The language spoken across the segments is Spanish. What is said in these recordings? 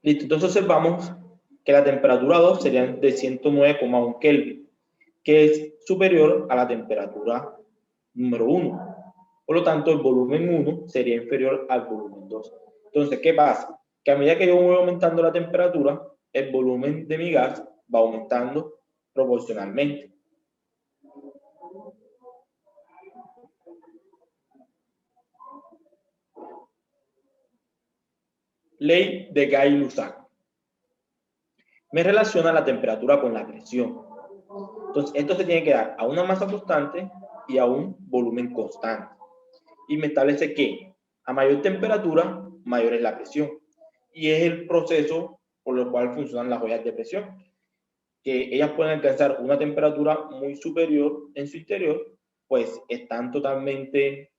Listo, entonces observamos que la temperatura 2 sería de 109,1 Kelvin, que es superior a la temperatura número 1. Por lo tanto, el volumen 1 sería inferior al volumen 2. Entonces, ¿qué pasa? Que a medida que yo voy aumentando la temperatura, el volumen de mi gas va aumentando proporcionalmente. Ley de Gay-Lussac. Me relaciona la temperatura con la presión. Entonces, esto se tiene que dar a una masa constante y a un volumen constante. Y me establece que a mayor temperatura, mayor es la presión. Y es el proceso por el cual funcionan las ollas de presión, que ellas pueden alcanzar una temperatura muy superior en su interior, pues están totalmente,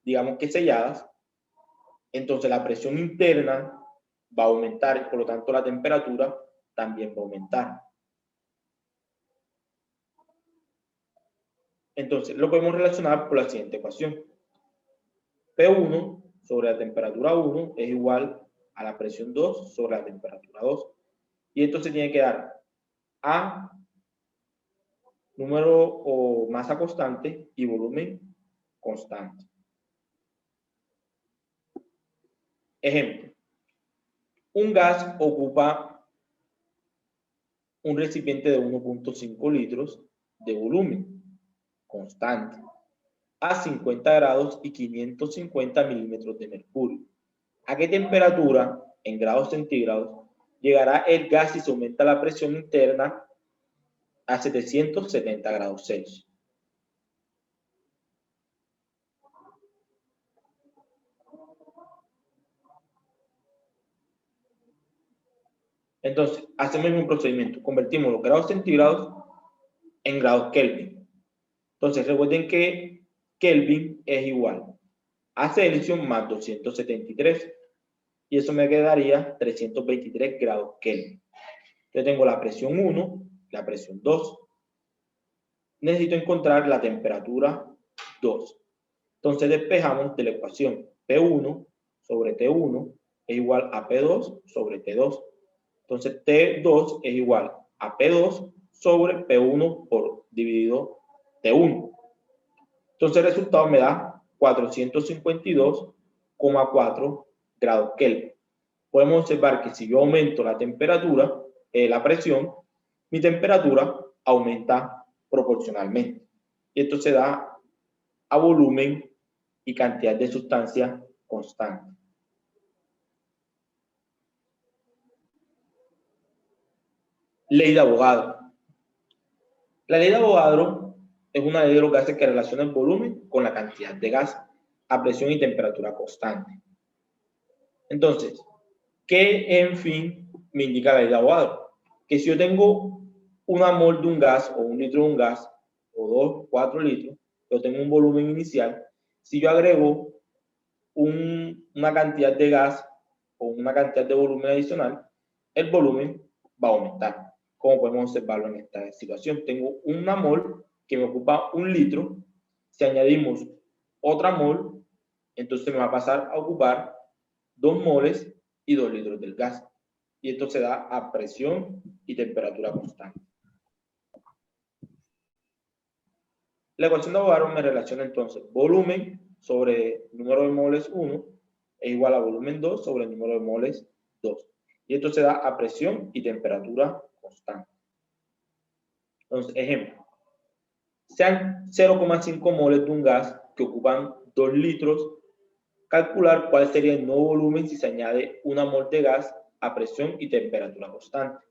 digamos que selladas. Entonces la presión interna va a aumentar y por lo tanto la temperatura también va a aumentar. Entonces lo podemos relacionar por la siguiente ecuación. P1 sobre la temperatura 1 es igual a la presión 2 sobre la temperatura 2. Y esto se tiene que dar a número o masa constante y volumen constante. Ejemplo. Un gas ocupa un recipiente de 1.5 litros de volumen constante a 50 grados y 550 milímetros de mercurio. ¿A qué temperatura, en grados centígrados, llegará el gas si se aumenta la presión interna a 770 grados Celsius? Entonces, hacemos un procedimiento. Convertimos los grados centígrados en grados Kelvin. Entonces, recuerden que Kelvin es igual a Celsius más 273. Y eso me quedaría 323 grados Kelvin. Yo tengo la presión 1, la presión 2. Necesito encontrar la temperatura 2. Entonces despejamos de la ecuación P1 sobre T1 es igual a P2 sobre T2. Entonces T2 es igual a P2 sobre P1 por dividido T1. Entonces el resultado me da 452,4 grados Kelvin. Podemos observar que si yo aumento la temperatura, la presión, mi temperatura aumenta proporcionalmente. Y esto se da a volumen y cantidad de sustancia constante. Ley de Avogadro. La ley de Avogadro es una ley de los gases que relaciona el volumen con la cantidad de gas a presión y temperatura constante. Entonces, ¿qué en fin me indica la ley de Avogadro? Que si yo tengo una mol de un gas o un litro de un gas, o 2, 4 litros, yo tengo un volumen inicial. Si yo agrego una cantidad de gas o una cantidad de volumen adicional, el volumen va a aumentar. Como podemos observarlo en esta situación, tengo una mol que me ocupa un litro. Si añadimos otra mol, entonces me va a pasar a ocupar 2 moles y 2 litros del gas. Y esto se da a presión y temperatura constante. La ecuación de Avogadro me relaciona entonces volumen sobre número de moles 1 es igual a volumen 2 sobre el número de moles 2. Y esto se da a presión y temperatura constante. Entonces, ejemplo. Sean 0,5 moles de un gas que ocupan 2 litros. Calcular cuál sería el nuevo volumen si se añade una mol de gas a presión y temperatura constante.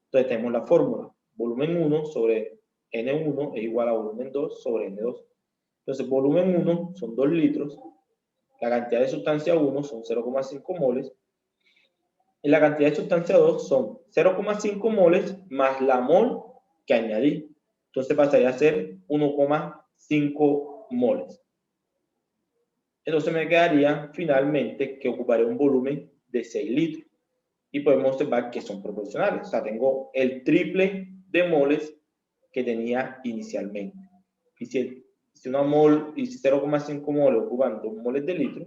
Entonces tenemos la fórmula. Volumen 1 sobre N1 es igual a volumen 2 sobre N2. Entonces volumen 1 son 2 litros. La cantidad de sustancia 1 son 0,5 moles. Y la cantidad de sustancia 2 son 0,5 moles más la mol que añadí. Entonces pasaría a ser 1,5 moles. Entonces me quedaría finalmente que ocuparé un volumen de 6 litros. Y podemos observar que son proporcionales. O sea, tengo el triple de moles que tenía inicialmente. Y si una mol y 0,5 moles ocupan 2 moles de litro,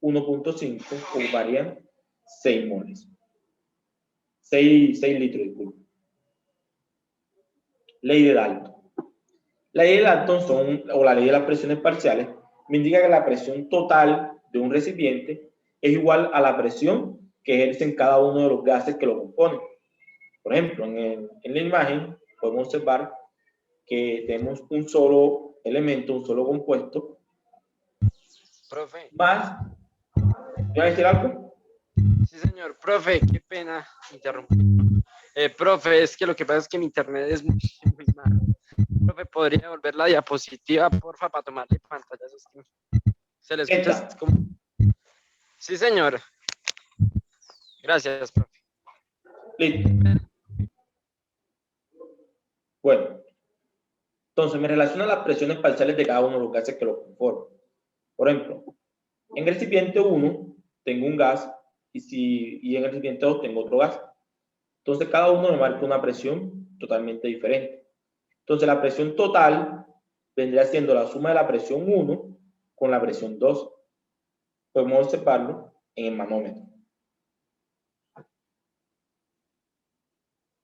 1.5 ocuparían 6 moles. 6 litros, disculpe. Ley de Dalton. La ley de Dalton o la ley de las presiones parciales me indica que la presión total de un recipiente es igual a la presión que ejercen cada uno de los gases que lo componen. Por ejemplo, en la imagen podemos observar que tenemos un solo elemento, un solo compuesto. Profe. Más, ¿me va a decir algo? Sí, señor. Profe, qué pena interrumpir. Profe, es que lo que pasa es que mi internet es muy malo. Profe, ¿podría volver la diapositiva, porfa, para tomarle pantalla? Se le escucha como... Sí, señor. Gracias, profe. Listo. Bueno, entonces me relaciono a las presiones parciales de cada uno de los gases que lo conforman. Por ejemplo, en el recipiente 1 tengo un gas y en el recipiente 2 tengo otro gas. Entonces cada uno me marca una presión totalmente diferente. Entonces la presión total vendría siendo la suma de la presión 1 con la presión 2. Podemos observarlo en el manómetro.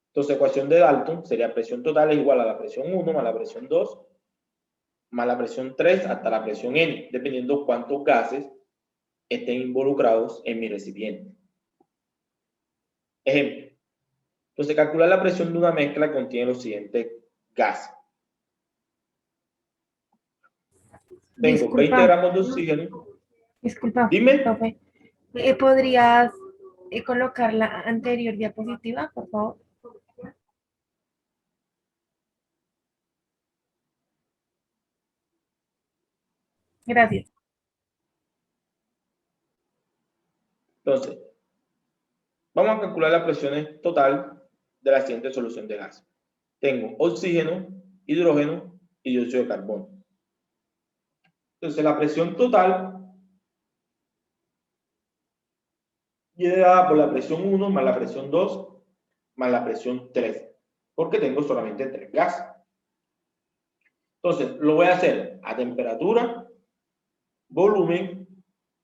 Entonces, ecuación de Dalton sería presión total es igual a la presión 1 más la presión 2 más la presión 3 hasta la presión N, dependiendo cuántos gases estén involucrados en mi recipiente. Ejemplo. Entonces, calcular la presión de una mezcla contiene los siguientes gases. Tengo 20 gramos de oxígeno. Disculpa, Dime. profe. ¿Podrías colocar la anterior diapositiva, por favor? Gracias. Entonces, vamos a calcular la presión total de la siguiente solución de gas. Tengo oxígeno, hidrógeno y dióxido de carbono. Entonces, la presión total viene dada por la presión 1 más la presión 2 más la presión 3, porque tengo solamente 3 gases. Entonces, lo voy a hacer a temperatura, volumen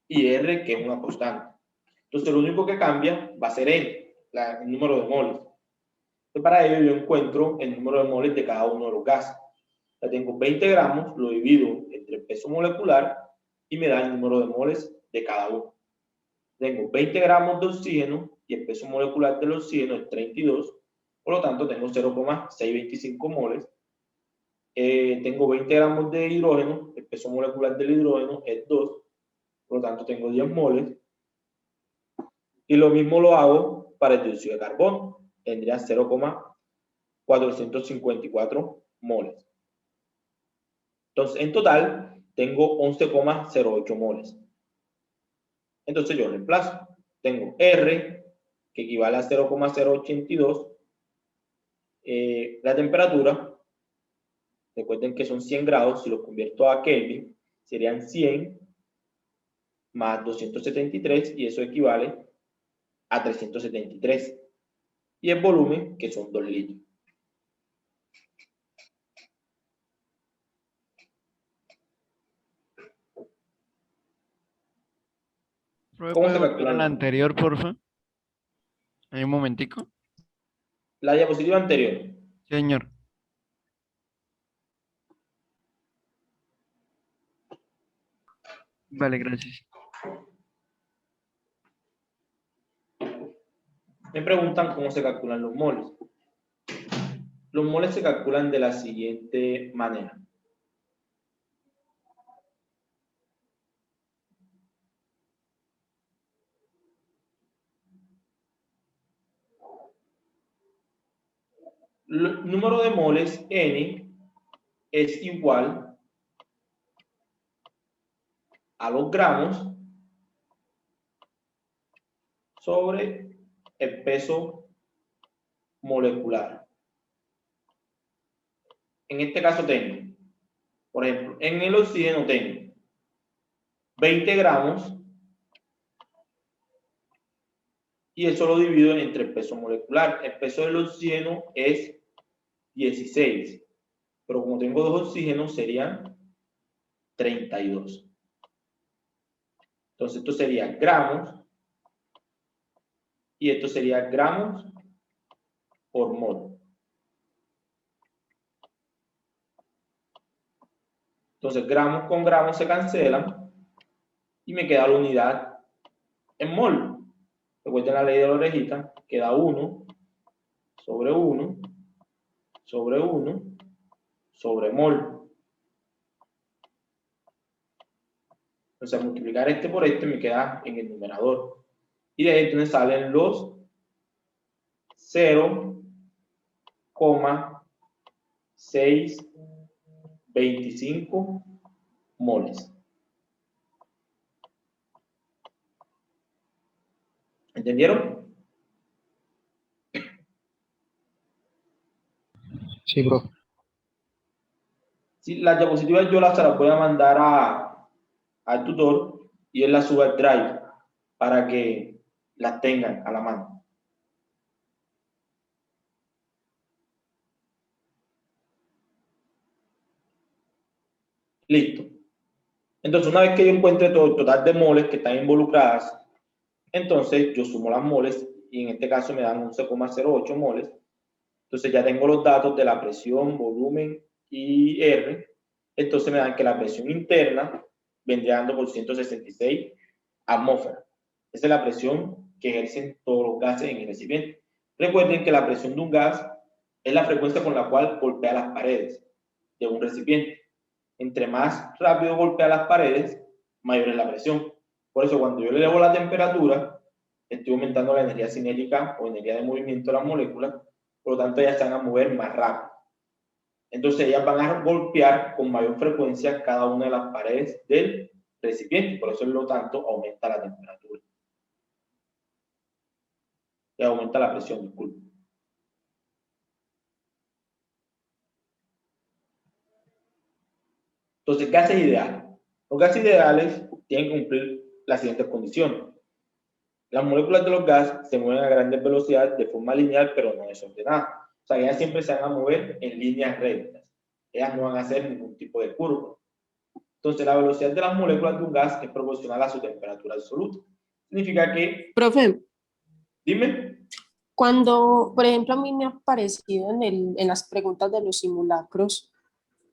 y R, que es una constante. Entonces, lo único que cambia va a ser N, el número de moles. Entonces, para ello yo encuentro el número de moles de cada uno de los gases. Ya tengo 20 gramos, lo divido entre el peso molecular y me da el número de moles de cada uno. Tengo 20 gramos de oxígeno y el peso molecular del oxígeno es 32, por lo tanto tengo 0,625 moles. Tengo 20 gramos de hidrógeno, el peso molecular del hidrógeno es 2, por lo tanto tengo 10 moles. Y lo mismo lo hago para el dióxido de carbono, tendría 0,454 moles. Entonces, en total, tengo 11,08 moles. Entonces, yo reemplazo. Tengo R, que equivale a 0,082. La temperatura, recuerden que son 100 grados, si lo convierto a Kelvin, serían 100 más 273, y eso equivale a 373. Y el volumen, que son 2 litros. ¿Cómo se calcula la anterior, porfa? Hay un momentico. La diapositiva anterior. Señor. Vale, gracias. Me preguntan cómo se calculan los moles. Los moles se calculan de la siguiente manera. El número de moles N es igual a los gramos sobre el peso molecular. En este caso tengo, por ejemplo, en el oxígeno tengo 20 gramos y eso lo divido entre el peso molecular. El peso del oxígeno es 16, pero como tengo dos oxígenos serían 32. Entonces esto sería gramos y esto sería gramos por mol. Entonces, gramos con gramos se cancelan y me queda la unidad en mol. Recuerden la ley de la orejita, queda 1 sobre 1 sobre 1 sobre mol. Entonces, al multiplicar este por este me queda en el numerador. Y de ahí es donde salen los 0,625 moles. ¿Entendieron? Sí, bro. Sí, las diapositivas yo se las voy a mandar al tutor y él las sube al Drive para que las tengan a la mano. Listo. Entonces, una vez que yo encuentre todo el total de moles que están involucradas, entonces yo sumo las moles y en este caso me dan 11,08 moles. Entonces ya tengo los datos de la presión, volumen y R. Entonces me dan que la presión interna vendría dando por 166 atmósferas. Esa es la presión que ejercen todos los gases en el recipiente. Recuerden que la presión de un gas es la frecuencia con la cual golpea las paredes de un recipiente. Entre más rápido golpea las paredes, mayor es la presión. Por eso cuando yo le elevo la temperatura, estoy aumentando la energía cinética o energía de movimiento de las moléculas, por lo tanto ellas se van a mover más rápido. Entonces ellas van a golpear con mayor frecuencia cada una de las paredes del recipiente, por eso, por lo tanto, aumenta la temperatura. Y aumenta la presión, disculpe. Entonces, gases ideales. Los gases ideales tienen que cumplir las siguientes condiciones. Las moléculas de los gases se mueven a grandes velocidades de forma lineal, pero no desordenada. O sea, ellas siempre se van a mover en líneas rectas. Ellas no van a hacer ningún tipo de curva. Entonces, la velocidad de las moléculas de un gas es proporcional a su temperatura absoluta. Significa que... Profe, Dime. cuando, por ejemplo, a mí me ha parecido en las preguntas de los simulacros,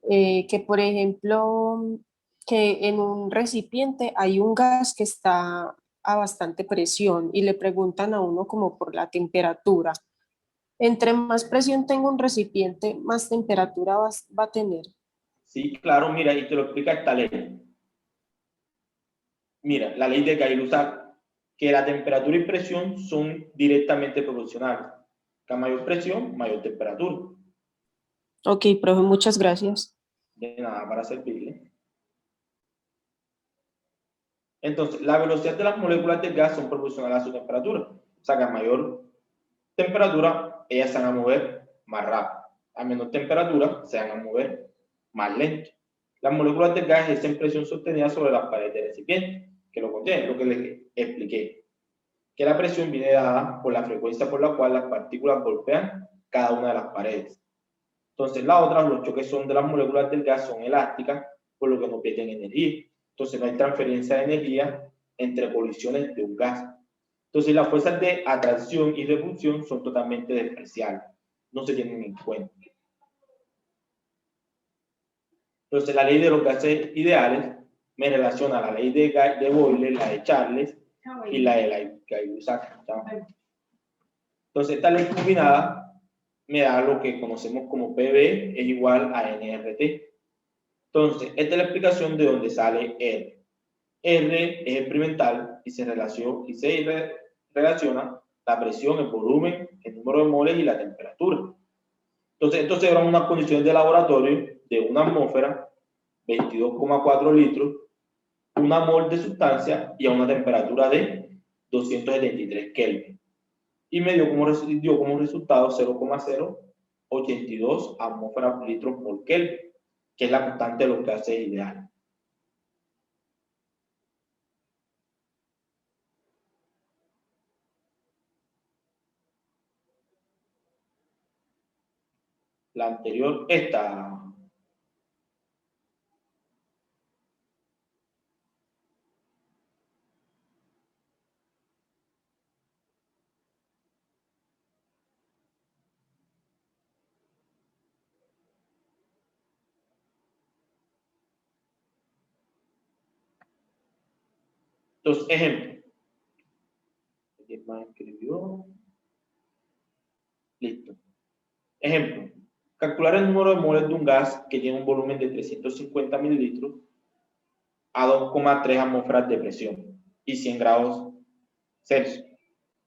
que, por ejemplo, que en un recipiente hay un gas que está a bastante presión y le preguntan a uno como por la temperatura. Entre más presión tenga un recipiente, más temperatura va a tener. Sí, claro, mira, y te lo explica esta ley. Mira, la ley de Gay-Lussac, que la temperatura y presión son directamente proporcionales. A mayor presión, mayor temperatura. Ok, profe, muchas gracias. De nada, para servirle. Entonces, la velocidad de las moléculas del gas son proporcionales a su temperatura. O sea que a mayor temperatura, ellas se van a mover más rápido. A menor temperatura, se van a mover más lento. Las moléculas del gas ejercen presión sostenida sobre las paredes del recipiente, que lo contiene, lo que les expliqué. Que la presión viene dada por la frecuencia por la cual las partículas golpean cada una de las paredes. Entonces, la otra, los choques son de las moléculas del gas son elásticas, por lo que no pierden energía. Entonces, no hay transferencia de energía entre colisiones de un gas. Entonces, las fuerzas de atracción y repulsión son totalmente despreciables. No se tienen en cuenta. Entonces, la ley de los gases ideales me relaciona a la ley de Boyle, la de Charles y la de Gay-Lussac. Entonces, esta ley combinada me da lo que conocemos como PV es igual a NRT. Entonces, esta es la explicación de dónde sale R. R es experimental y se relaciona la presión, el volumen, el número de moles y la temperatura. Entonces, esto se da en unas condiciones de laboratorio de una atmósfera, 22,4 litros, una mol de sustancia y a una temperatura de 273 Kelvin. Y me dio como resultado 0,082 atmósferas litros por Kelvin, que es la constante de los gases ideales. La anterior, esta. Entonces, ejemplo. ¿Quién más escribió? Listo. Ejemplo. Calcular el número de moles de un gas que tiene un volumen de 350 mililitros a 2,3 atmósferas de presión y 100 grados Celsius.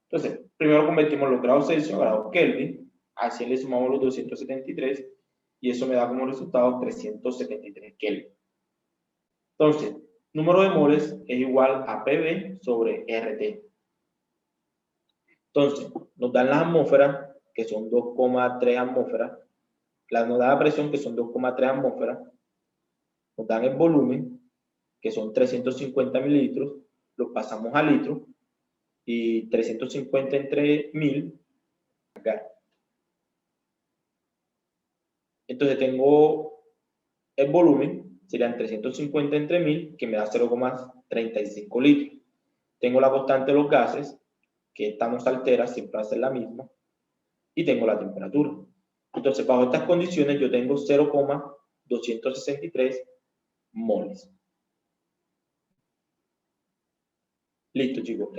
Entonces, primero convertimos los grados Celsius a grados Kelvin, a 100 le sumamos los 273 y eso me da como resultado 373 Kelvin. Entonces, número de moles es igual a PV sobre RT. Entonces, nos dan las atmósferas, que son 2,3 atmósferas, nos da la presión, que son 2,3 atmósferas, nos dan el volumen, que son 350 mililitros, lo pasamos a litros, y 350 entre 1000, acá. Entonces tengo el volumen, serían 350 entre 1000, que me da 0,35 litros. Tengo la constante de los gases, que esta no se altera, siempre va a ser la misma, y tengo la temperatura. Entonces, bajo estas condiciones, yo tengo 0,263 moles. Listo, chicos.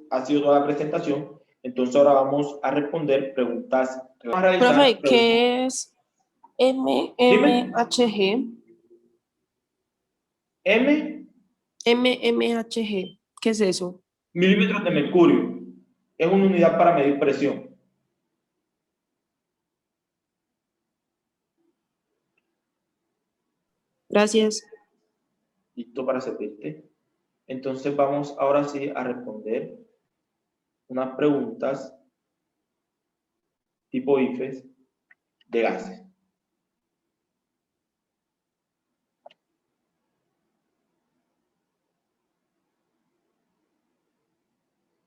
Ha sido toda la presentación. Entonces, ahora vamos a responder preguntas. Profe, ¿qué es MMHG? MMHG, ¿qué es eso? Milímetros de mercurio. Es una unidad para medir presión. Gracias. Listo para servirte. Entonces, vamos ahora sí a responder unas preguntas tipo IFES de gases.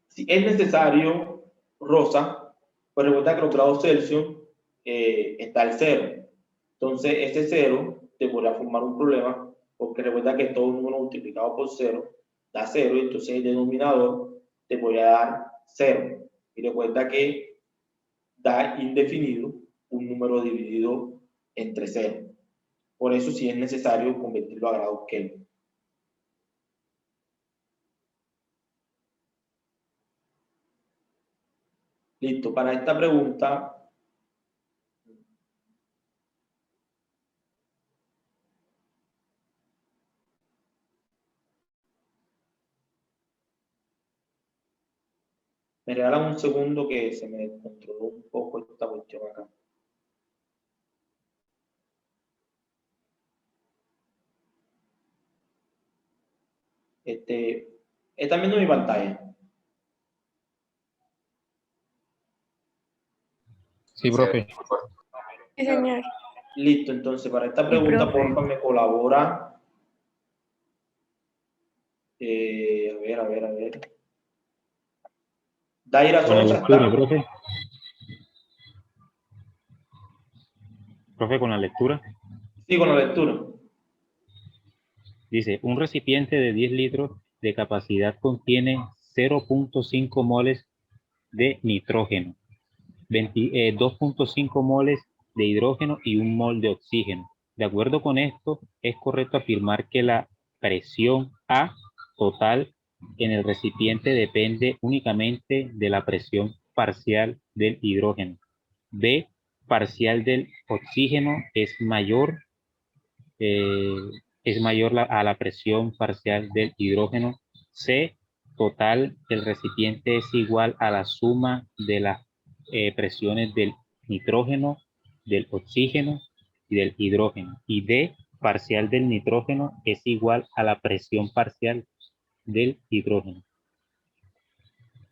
Si es necesario, Rosa, pues recuerda que los grados Celsius está el 0. Entonces, ese 0 te podrá formar un problema, porque recuerda que todo número multiplicado por 0 da 0, y entonces el denominador te podría dar 0. Y recuerda que da indefinido un número dividido entre 0. Por eso sí es necesario convertirlo a grados Kelvin. Listo, para esta pregunta, me regalan un segundo que se me descontroló un poco esta cuestión acá. ¿Están viendo mi pantalla? Sí, profe. Sí, señor. Listo, entonces para esta pregunta, porfa, me colabora. A ver. Daira Con la Sosa, lectura, ¿está? profe. Profe, con la lectura. Sí, con la lectura. Dice, un recipiente de 10 litros de capacidad contiene 0.5 moles de nitrógeno, 2.5 moles de hidrógeno y 1 mol de oxígeno. De acuerdo con esto, es correcto afirmar que la presión A total en el recipiente depende únicamente de la presión parcial del hidrógeno. B parcial del oxígeno es mayor a la presión parcial del hidrógeno. C total del recipiente es igual a la suma de las presiones del nitrógeno, del oxígeno y del hidrógeno. Y D parcial del nitrógeno es igual a la presión parcial del hidrógeno.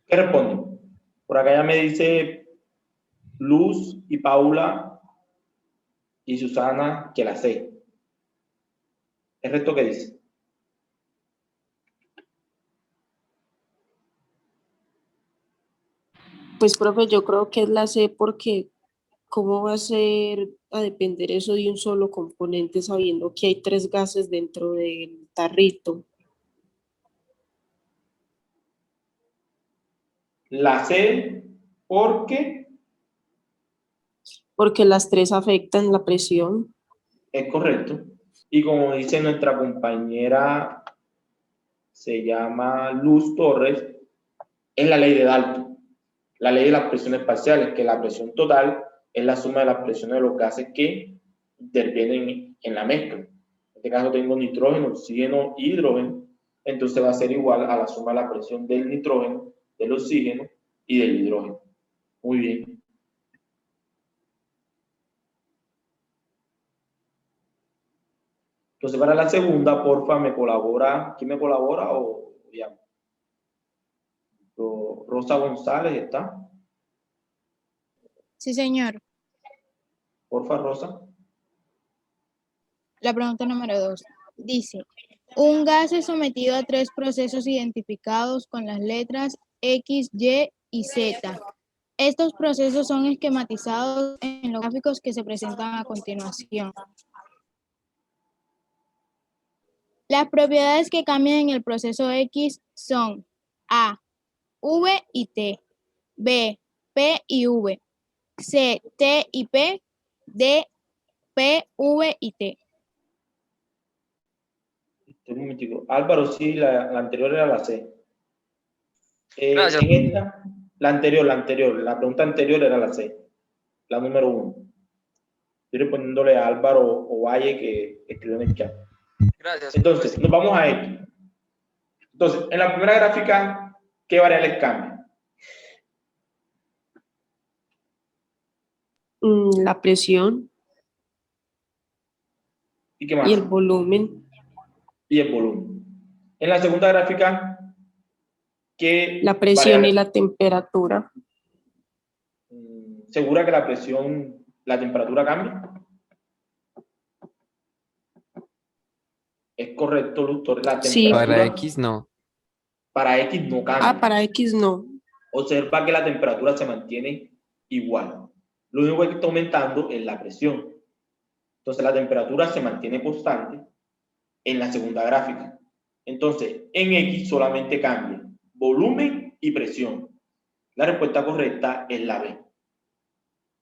¿Qué respondo? Por acá ya me dice Luz y Paula y Susana que la sé. ¿El resto qué dice? Pues, profe, yo creo que es la C porque ¿cómo va a depender eso de un solo componente sabiendo que hay 3 gases dentro del tarrito? La sé porque Porque las 3 afectan la presión. es correcto. Y como dice nuestra compañera se llama Luz Torres, es la ley de Dalton, la ley de las presiones parciales, que la presión total es la suma de las presiones de los gases que intervienen en la mezcla. En este caso tengo nitrógeno, oxígeno, hidrógeno, entonces va a ser igual a la suma de la presión del nitrógeno, del oxígeno y del hidrógeno. Muy bien. Entonces, para la segunda, porfa, me colabora. ¿Quién me colabora o ya? Rosa González, ¿está? Sí, señor. Porfa, Rosa. La pregunta número 2 dice, un gas es sometido a 3 procesos identificados con las letras X, Y y Z. Estos procesos son esquematizados en los gráficos que se presentan a continuación. Las propiedades que cambian en el proceso X son A, V y T, B, P y V, C, T y P, D, P, V y T. Un momentico. Álvaro, sí, la anterior era la C. Gracias. En esta, la pregunta anterior era la C, la número 1. Estoy respondiéndole a Álvaro o Valle que escribió en el chat. Gracias. Entonces, nos vamos a X. Entonces, en la primera gráfica, ¿qué variables cambian? La presión ¿Y qué más? y el volumen. Y el volumen. En la segunda gráfica, ¿qué La presión variables? y la temperatura. ¿Segura que la presión, la temperatura cambia? Es correcto, Luctor. La Sí. temperatura Para X no. para X no cambia. Para X no. Observa que la temperatura se mantiene igual. Lo único que está aumentando es la presión. Entonces la temperatura se mantiene constante en la segunda gráfica. Entonces en X solamente cambia volumen y presión. La respuesta correcta es la B.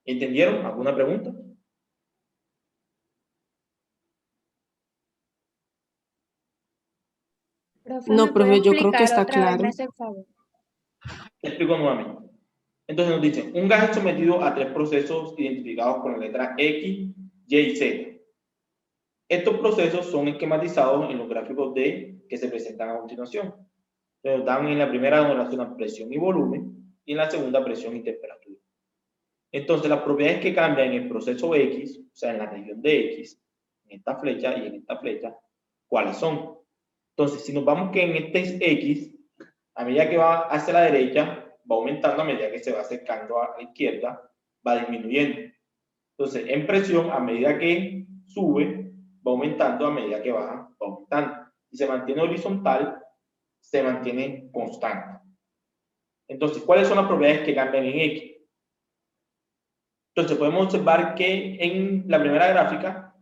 ¿Entendieron? ¿Alguna pregunta? No, profe, yo creo que está claro. Te explico nuevamente. Entonces nos dicen, un gas es sometido a 3 procesos identificados con la letra X, Y y Z. Estos procesos son esquematizados en los gráficos que se presentan a continuación. Nos dan en la primera relacionan presión y volumen, y en la segunda presión y temperatura. Entonces, las propiedades que cambian en el proceso X, o sea, en la región de X, en esta flecha y en esta flecha, ¿cuáles son? Entonces, si nos vamos que en este es X, a medida que va hacia la derecha, va aumentando, a medida que se va acercando a la izquierda, va disminuyendo. Entonces, en presión, a medida que sube, va aumentando, a medida que baja, va aumentando. Si se mantiene horizontal, se mantiene constante. Entonces, ¿cuáles son las propiedades que cambian en X? Entonces, podemos observar que en la primera gráfica,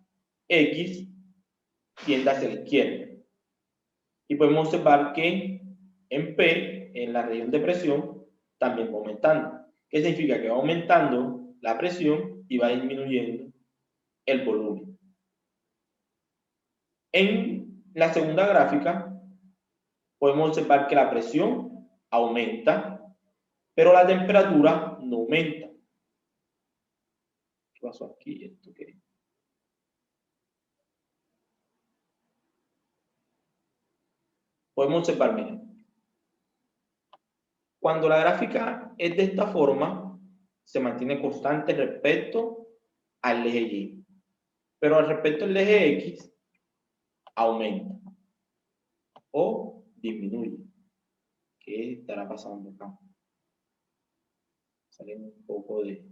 X tiende hacia la izquierda. Y podemos observar que en P, en la región de presión, también va aumentando. ¿Qué significa? Que va aumentando la presión y va disminuyendo el volumen. En la segunda gráfica, podemos observar que la presión aumenta, pero la temperatura no aumenta. ¿Qué pasó aquí? ¿Esto qué? Podemos observar, miren. Cuando la gráfica es de esta forma, se mantiene constante respecto al eje Y. Pero al respecto al eje X, aumenta o disminuye. ¿Qué estará pasando acá? Saliendo un poco de...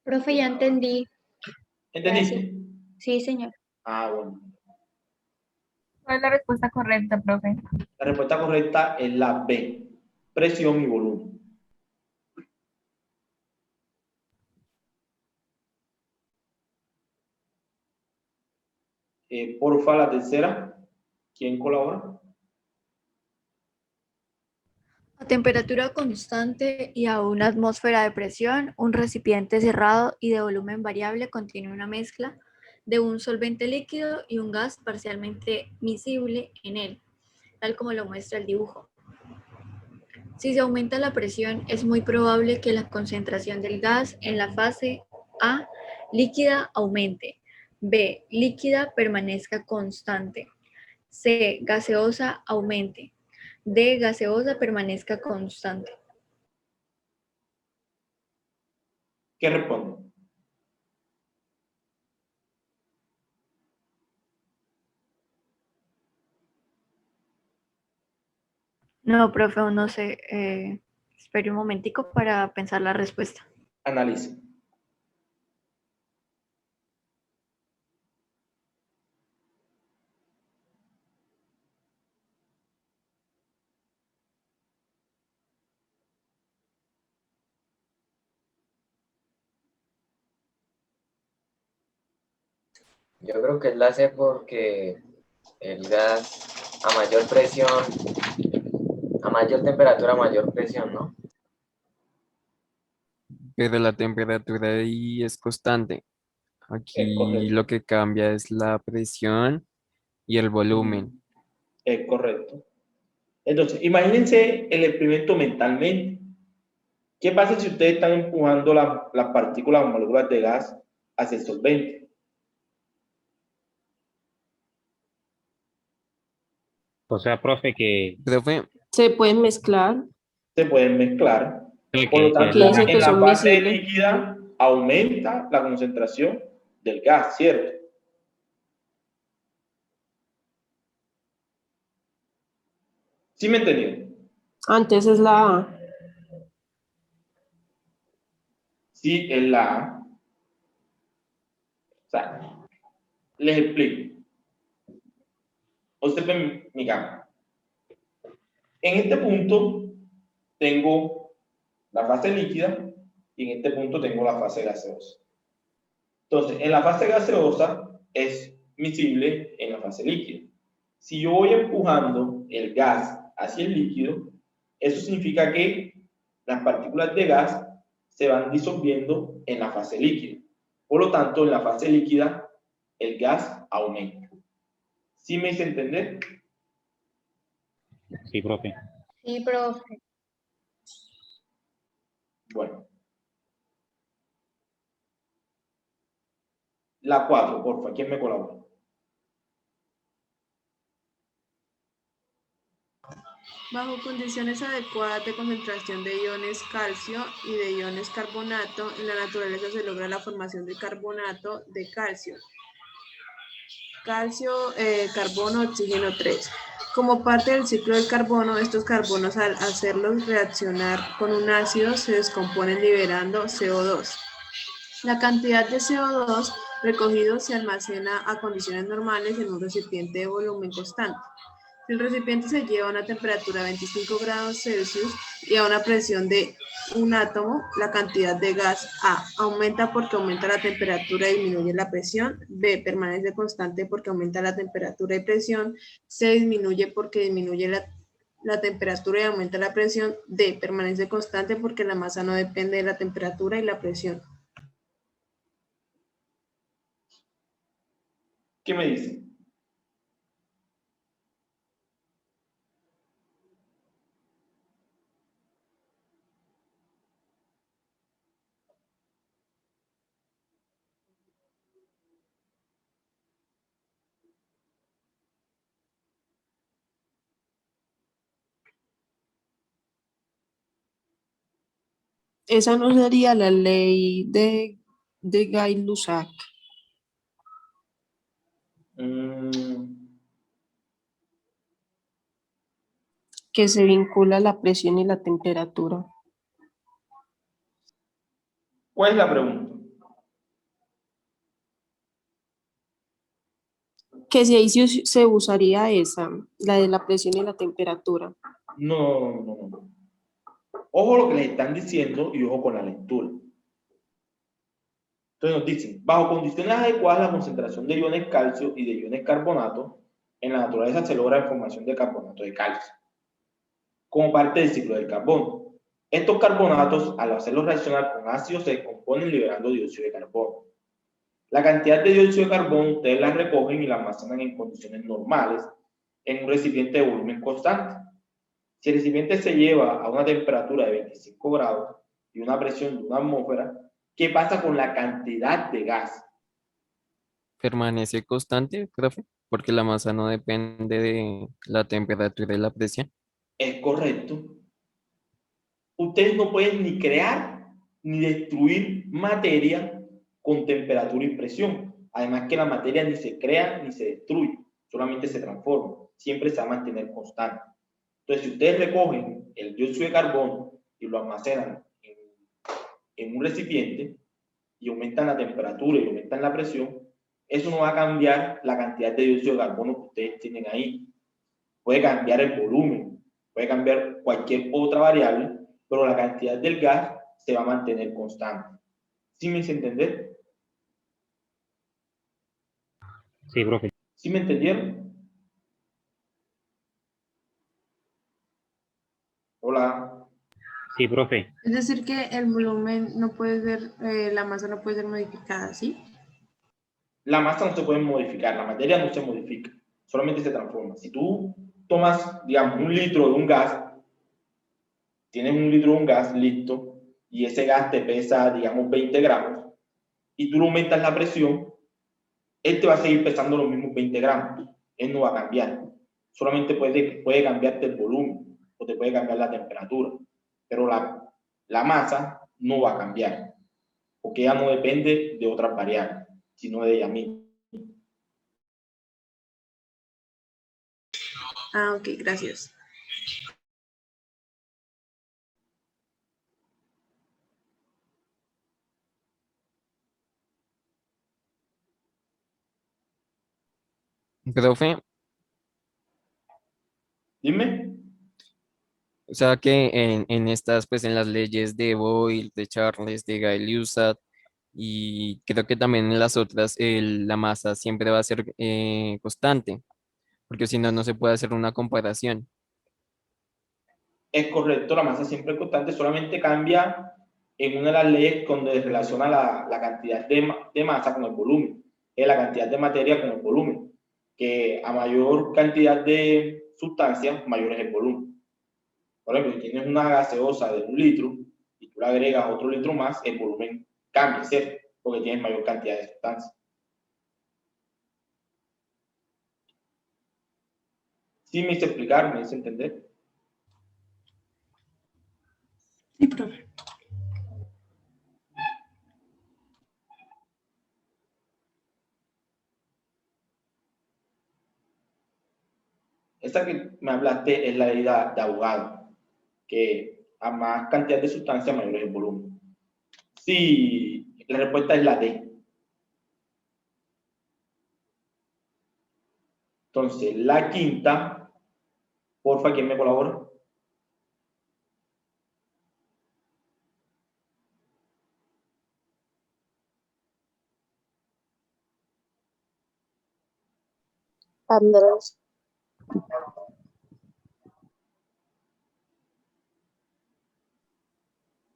Profe, ya entendí. ¿Entendiste? Sí, señor. Ah, bueno. ¿Cuál es la respuesta correcta, profe? La respuesta correcta es la B, presión y volumen. Porfa, la tercera. ¿Quién colabora? A temperatura constante y a una atmósfera de presión, un recipiente cerrado y de volumen variable contiene una mezcla de un solvente líquido y un gas parcialmente miscible en él. tal como lo muestra el dibujo. Si se aumenta la presión, es muy probable que la concentración del gas en la fase A líquida aumente, B líquida permanezca constante, C gaseosa aumente, D gaseosa permanezca constante. ¿Qué responde? No, profe, aún no sé. Espere un momentico para pensar la respuesta. Analice. Yo creo que es la C porque el gas a mayor presión, a mayor temperatura, a mayor presión, ¿no? Pero la temperatura ahí es constante. Es Aquí correcto. lo que cambia es la presión y el volumen. Es correcto. Entonces, imagínense el experimento mentalmente. ¿Qué pasa si ustedes están empujando las partículas o moléculas de gas hacia el solvente? O sea, profe, que, Profe, Se pueden mezclar. Se pueden mezclar. que, Por lo que tanto, Aquí dice en que la son fase miscibles. líquida aumenta la concentración del gas, ¿cierto? ¿Sí me entendieron? Antes es la A. Sí, es la A. O sea, les explico. Observen mi cámara. En este punto tengo la fase líquida y en este punto tengo la fase gaseosa. Entonces, en la fase gaseosa es miscible en la fase líquida. Si yo voy empujando el gas hacia el líquido, eso significa que las partículas de gas se van disolviendo en la fase líquida. Por lo tanto, en la fase líquida, el gas aumenta. ¿Sí me hice entender? sí, profe. Sí, profe. Bueno. La 4, porfa, ¿quién me colabora? Bajo condiciones adecuadas de concentración de iones calcio y de iones carbonato, en la naturaleza se logra la formación de carbonato de calcio. Carbono, oxígeno 3. Como parte del ciclo del carbono, estos carbonos al hacerlos reaccionar con un ácido se descomponen liberando CO2. La cantidad de CO2 recogido se almacena a condiciones normales en un recipiente de volumen constante. Si el recipiente se lleva a una temperatura de 25 grados Celsius y a una presión de 1 átomo, la cantidad de gas A aumenta porque aumenta la temperatura y disminuye la presión, B permanece constante porque aumenta la temperatura y presión, C disminuye porque disminuye la temperatura y aumenta la presión, D permanece constante porque la masa no depende de la temperatura y la presión. ¿Qué me dicen? Esa no sería la ley de Gay-Lussac. Que se vincula la presión y la temperatura. ¿Cuál es la pregunta? Que si ahí se usaría esa, la de la presión y la temperatura. No. Ojo lo que les están diciendo y ojo con la lectura. Entonces nos dicen, bajo condiciones adecuadas la concentración de iones calcio y de iones carbonato en la naturaleza se logra la formación de carbonato de calcio, como parte del ciclo del carbono. Estos carbonatos, al hacerlos reaccionar con ácido, se descomponen liberando dióxido de carbono. La cantidad de dióxido de carbono ustedes la recogen y la almacenan en condiciones normales en un recipiente de volumen constante. Si el recipiente se lleva a una temperatura de 25 grados y una presión de una atmósfera, ¿qué pasa con la cantidad de gas? Permanece constante, profe, porque la masa no depende de la temperatura y la presión. Es correcto. Ustedes no pueden ni crear ni destruir materia con temperatura y presión. Además que la materia ni se crea ni se destruye, solamente se transforma. Siempre se va a mantener constante. Entonces, si ustedes recogen el dióxido de carbono y lo almacenan en un recipiente y aumentan la temperatura y aumentan la presión, eso no va a cambiar la cantidad de dióxido de carbono que ustedes tienen ahí. Puede cambiar el volumen, puede cambiar cualquier otra variable, pero la cantidad del gas se va a mantener constante. ¿Sí me hice entender? Sí, profe. ¿Sí me entendieron? Hola. Sí, profe. Es decir, que el volumen no puede ser, la masa no puede ser modificada, ¿sí? La masa no se puede modificar, la materia no se modifica, solamente se transforma. Si tú tomas, digamos, un litro de un gas, tienes un litro de un gas listo, y ese gas te pesa, digamos, 20 gramos, y tú le aumentas la presión, él te va a seguir pesando los mismos 20 gramos. Él no va a cambiar. Solamente puede cambiarte el volumen o te puede cambiar la temperatura, pero la masa no va a cambiar, porque ella no depende de otras variables, sino de ella misma. Ah, ok, gracias. Profe, Dime. o sea que en estas, pues en las leyes de Boyle, de Charles, de Gay-Lussac, y creo que también en las otras, la masa siempre va a ser constante, porque si no, no se puede hacer una comparación. Es correcto, la masa siempre es constante, solamente cambia en una de las leyes donde relaciona la cantidad de masa con el volumen, es la cantidad de materia con el volumen, que a mayor cantidad de sustancia, mayor es el volumen. Por ejemplo, si tienes una gaseosa de 1 litro y tú le agregas otro litro más, el volumen cambia, ¿cierto? Porque tienes mayor cantidad de sustancia. ¿Sí me hice explicar? ¿Me hice entender? Sí, profe. Esta que me hablaste es la ley de Avogadro, que a más cantidad de sustancia, mayor es el volumen. Sí, la respuesta es la D. Entonces, la quinta, porfa, ¿quién me colabora? Andrés.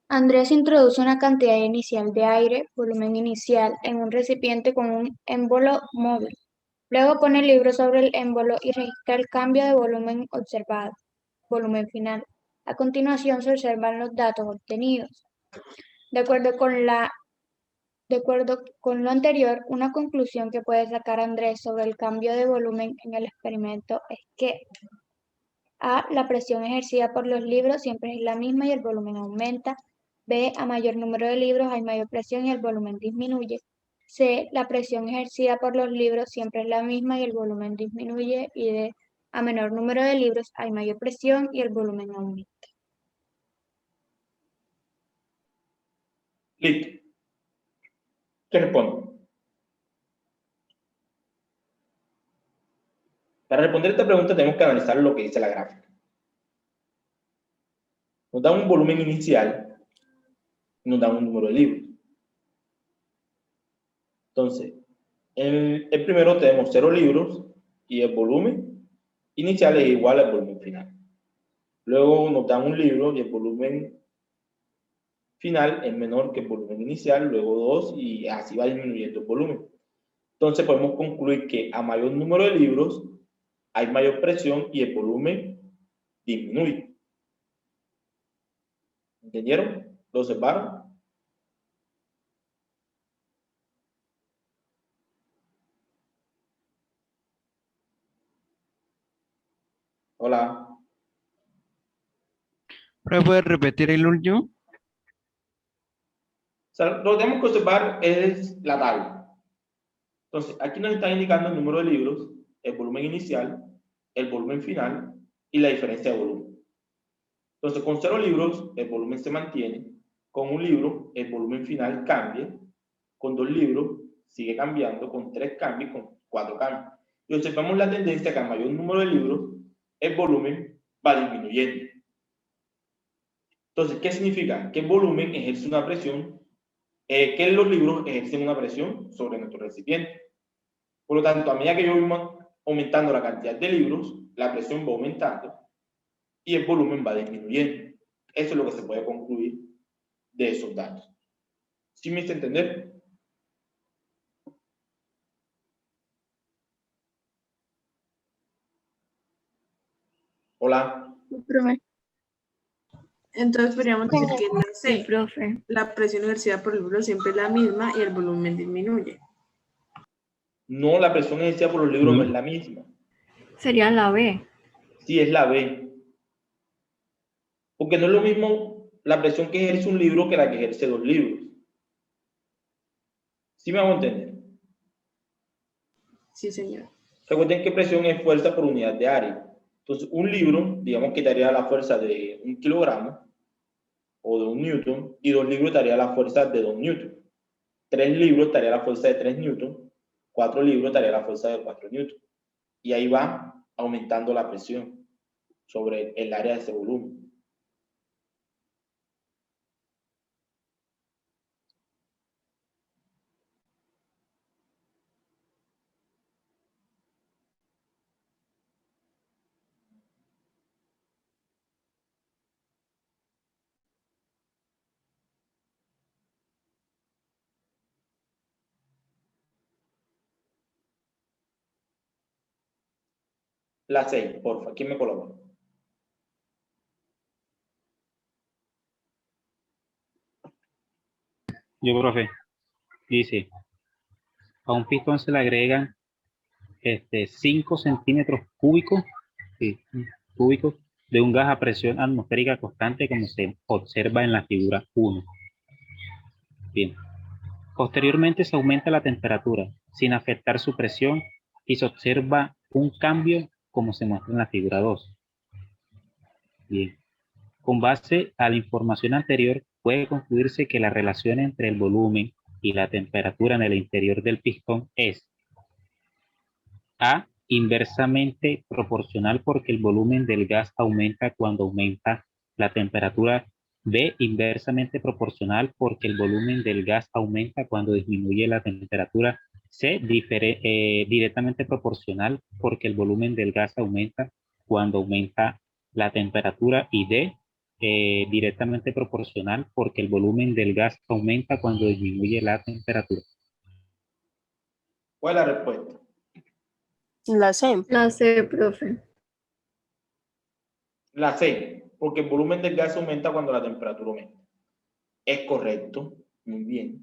Andrés introduce una cantidad inicial de aire, volumen inicial, en un recipiente con un émbolo móvil. Luego pone el libro sobre el émbolo y registra el cambio de volumen observado, volumen final. A continuación se observan los datos obtenidos. De acuerdo con lo anterior, una conclusión que puede sacar Andrés sobre el cambio de volumen en el experimento es que A. La presión ejercida por los libros siempre es la misma y el volumen aumenta. B. A mayor número de libros hay mayor presión y el volumen disminuye. C. La presión ejercida por los libros siempre es la misma y el volumen disminuye. Y D. A menor número de libros hay mayor presión y el volumen aumenta. Listo. ¿Qué respondo? Para responder esta pregunta tenemos que analizar lo que dice la gráfica. Nos da un volumen inicial y nos da un número de libros. Entonces, en el primero tenemos 0 libros y el volumen inicial es igual al volumen final. Luego nos dan un libro y el volumen final es menor que el volumen inicial, luego 2 y así va disminuyendo el volumen. Entonces podemos concluir que a mayor número de libros hay mayor presión y el volumen disminuye. ¿Entendieron? ¿Lo observaron? Hola. ¿Puedes repetir el último? O sea, lo que tenemos que observar es la tabla. Entonces, aquí nos está indicando el número de libros, el volumen inicial, el volumen final y la diferencia de volumen. Entonces, con 0 libros, el volumen se mantiene. Con 1 libro, el volumen final cambia. Con 2 libros, sigue cambiando. Con 3 cambia y con 4 cambia. Y observamos la tendencia que al mayor número de libros, el volumen va disminuyendo. Entonces, ¿qué significa? Que el volumen ejerce una presión, que los libros ejercen una presión sobre nuestro recipiente. Por lo tanto, a medida que yo voy aumentando la cantidad de libros, la presión va aumentando y el volumen va disminuyendo. Eso es lo que se puede concluir de esos datos. ¿Sí me hice entender? Hola. Entonces podríamos decir que en la C, Sí, profe. la presión ejercida por el libro siempre es la misma y el volumen disminuye. No, la presión ejercida por los libros no es la misma. Sería la B. Sí, es la B. Porque no es lo mismo la presión que ejerce un libro que la que ejerce los libros. ¿Sí me hago entender? Sí, señor. Recuerden que presión es fuerza por unidad de área. Entonces, un libro, digamos que daría la fuerza de 1 kilogramo o de 1 newton, y 2 libros daría la fuerza de 2 newton. 3 libros daría la fuerza de 3 newton, 4 libros daría la fuerza de 4 newton. Y ahí va aumentando la presión sobre el área de ese volumen. La 6, porfa, ¿quién me colabora? Yo, profe, dice, a un pistón se le agregan 5 centímetros cúbicos, sí, cúbicos de un gas a presión atmosférica constante, como se observa en la figura 1. Bien. Posteriormente se aumenta la temperatura sin afectar su presión y se observa un cambio como se muestra en la figura 2. Bien. Con base a la información anterior, puede concluirse que la relación entre el volumen y la temperatura en el interior del pistón es A, inversamente proporcional porque el volumen del gas aumenta cuando aumenta la temperatura. B, inversamente proporcional porque el volumen del gas aumenta cuando disminuye la temperatura. C, directamente proporcional porque el volumen del gas aumenta cuando aumenta la temperatura. Y D, directamente proporcional porque el volumen del gas aumenta cuando disminuye la temperatura. ¿Cuál es la respuesta? La C. La C, profe. La C, porque el volumen del gas aumenta cuando la temperatura aumenta. Es correcto, muy bien.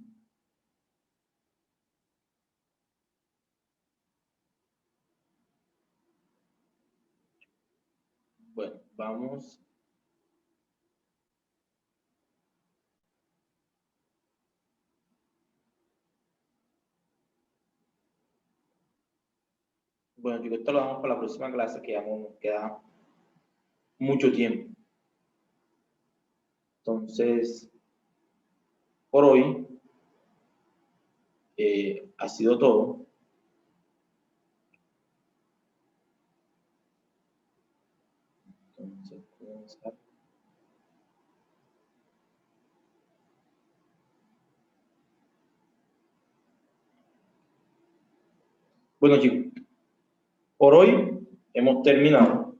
Bueno, vamos. Bueno, chicos, esto lo damos para la próxima clase, que ya nos queda mucho tiempo. Entonces, por hoy ha sido todo. Entonces, comenzar. Bueno, chicos, por hoy hemos terminado.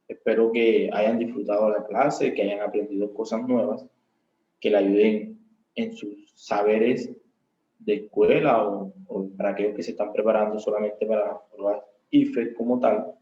Espero que hayan disfrutado la clase, que hayan aprendido cosas nuevas, que le ayuden en sus saberes de escuela o para aquellos que se están preparando solamente para pruebas IFE como tal,